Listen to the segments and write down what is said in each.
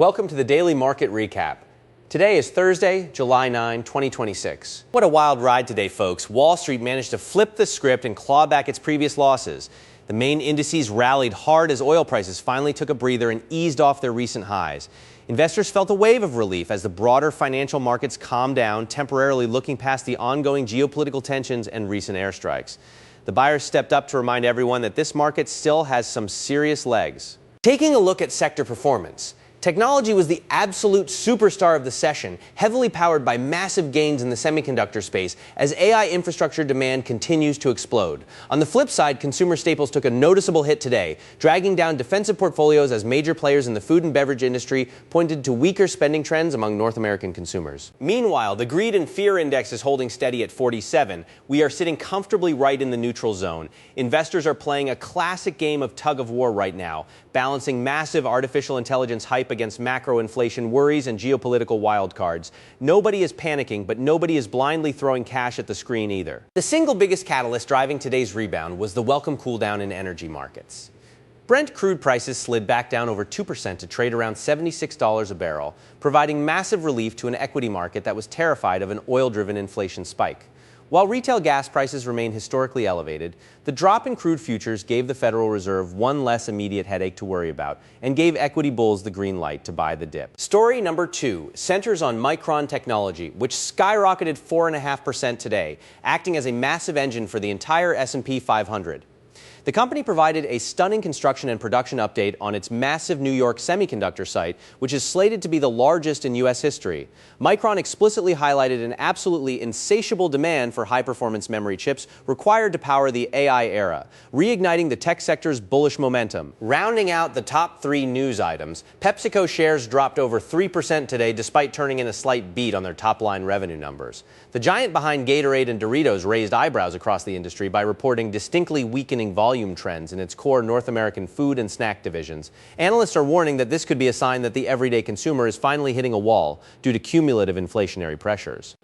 Welcome to the Daily Market Recap. Today is Thursday, July 9, 2026. What a wild ride today, folks. Wall Street managed to flip the script and claw back its previous losses. The main indices rallied hard as oil prices finally took a breather and eased off their recent highs. Investors felt a wave of relief as the broader financial markets calmed down, temporarily looking past the ongoing geopolitical tensions and recent airstrikes. The buyers stepped up to remind everyone that this market still has some serious legs. Taking a look at sector performance, technology was the absolute superstar of the session, heavily powered by massive gains in the semiconductor space as AI infrastructure demand continues to explode. On the flip side, consumer staples took a noticeable hit today, dragging down defensive portfolios as major players in the food and beverage industry pointed to weaker spending trends among North American consumers. Meanwhile, the greed and fear index is holding steady at 47. We are sitting comfortably right in the neutral zone. Investors are playing a classic game of tug of war right now, balancing massive artificial intelligence hype against macro inflation worries and geopolitical wildcards. Nobody is panicking, but nobody is blindly throwing cash at the screen either. The single biggest catalyst driving today's rebound was the welcome cool down in energy markets. Brent crude prices slid back down over 2% to trade around $76 a barrel, providing massive relief to an equity market that was terrified of an oil-driven inflation spike. While retail gas prices remain historically elevated, the drop in crude futures gave the Federal Reserve one less immediate headache to worry about and gave equity bulls the green light to buy the dip. Story number 2 centers on Micron Technology, which skyrocketed 4.5% today, acting as a massive engine for the entire S&P 500. The company provided a stunning construction and production update on its massive New York semiconductor site, which is slated to be the largest in U.S. history. Micron explicitly highlighted an absolutely insatiable demand for high-performance memory chips required to power the AI era, reigniting the tech sector's bullish momentum. Rounding out the top 3 news items, PepsiCo shares dropped over 3% today despite turning in a slight beat on their top-line revenue numbers. The giant behind Gatorade and Doritos raised eyebrows across the industry by reporting distinctly weakening volume trends in its core North American food and snack divisions. Analysts are warning that this could be a sign that the everyday consumer is finally hitting a wall due to cumulative inflationary pressures.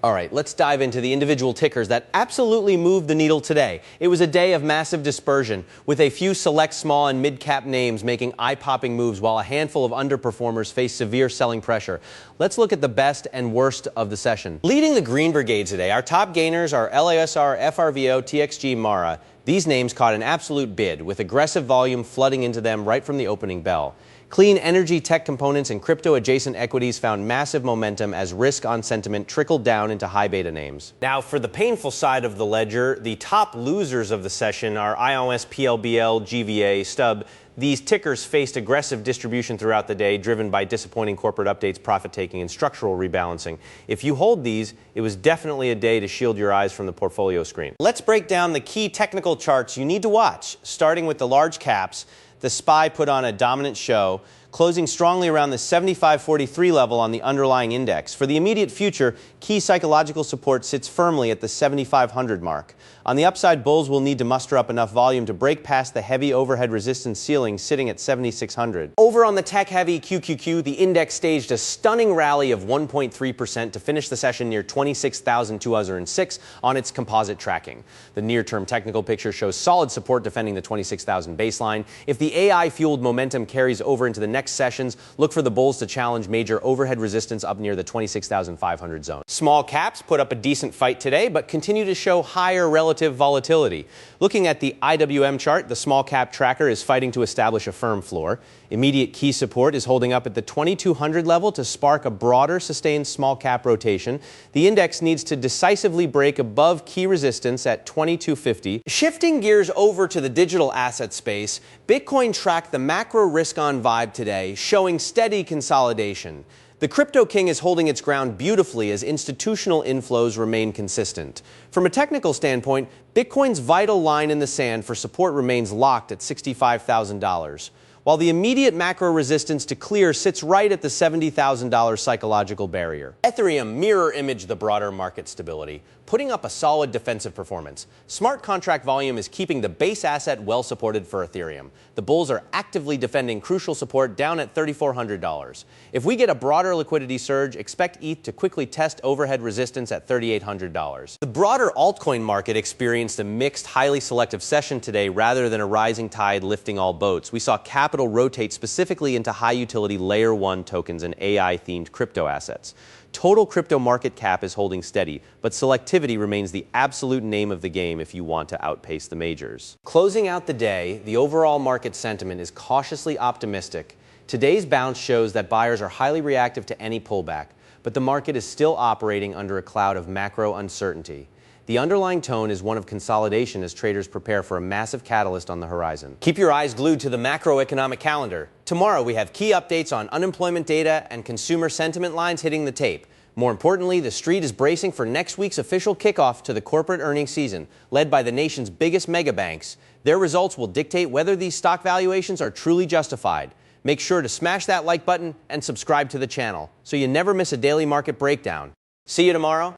All right, let's dive into the individual tickers that absolutely moved the needle today. It was a day of massive dispersion, with a few select small and mid-cap names making eye-popping moves while a handful of underperformers faced severe selling pressure. Let's look at the best and worst of the session. Leading the Green Brigade today, our top gainers are LASR, FRVO, TXG, Mara. These names caught an absolute bid, with aggressive volume flooding into them right from the opening bell. Clean energy tech components and crypto-adjacent equities found massive momentum as risk-on sentiment trickled down into high beta names. Now, for the painful side of the ledger, the top losers of the session are IOS, PLBL, GVA, Stub. These tickers faced aggressive distribution throughout the day, driven by disappointing corporate updates, profit-taking, and structural rebalancing. If you hold these, it was definitely a day to shield your eyes from the portfolio screen. Let's break down the key technical charts you need to watch, starting with the large caps. The SPY put on a dominant show, closing strongly around the 75.43 level on the underlying index. For the immediate future, key psychological support sits firmly at the 7,500 mark. On the upside, bulls will need to muster up enough volume to break past the heavy overhead resistance ceiling sitting at 7,600. Over on the tech-heavy QQQ, the index staged a stunning rally of 1.3% to finish the session near 26,206 on its composite tracking. The near-term technical picture shows solid support defending the 26,000 baseline. If the AI-fueled momentum carries over into the next sessions, look for the bulls to challenge major overhead resistance up near the 26,500 zone. Small caps put up a decent fight today, but continue to show higher relative volatility. Looking at the IWM chart, the small cap tracker is fighting to establish a firm floor. Immediate key support is holding up at the 2,200 level to spark a broader sustained small cap rotation. The index needs to decisively break above key resistance at 2,250. Shifting gears over to the digital asset space, Bitcoin tracked the macro risk-on vibe today, showing steady consolidation. The Crypto King is holding its ground beautifully as institutional inflows remain consistent. From a technical standpoint, Bitcoin's vital line in the sand for support remains locked at $65,000, while the immediate macro resistance to clear sits right at the $70,000 psychological barrier. Ethereum mirror imaged the broader market stability, putting up a solid defensive performance. Smart contract volume is keeping the base asset well supported for Ethereum. The bulls are actively defending crucial support down at $3,400. If we get a broader liquidity surge, expect ETH to quickly test overhead resistance at $3,800. The broader altcoin market experienced a mixed, highly selective session today rather than a rising tide lifting all boats. We saw Capital capital rotate specifically into high-utility Layer 1 tokens and AI-themed crypto assets. Total crypto market cap is holding steady, but selectivity remains the absolute name of the game if you want to outpace the majors. Closing out the day, the overall market sentiment is cautiously optimistic. Today's bounce shows that buyers are highly reactive to any pullback, but the market is still operating under a cloud of macro uncertainty. The underlying tone is one of consolidation as traders prepare for a massive catalyst on the horizon. Keep your eyes glued to the macroeconomic calendar. Tomorrow we have key updates on unemployment data and consumer sentiment lines hitting the tape. More importantly, the street is bracing for next week's official kickoff to the corporate earnings season, led by the nation's biggest mega banks. Their results will dictate whether these stock valuations are truly justified. Make sure to smash that like button and subscribe to the channel so you never miss a daily market breakdown. See you tomorrow.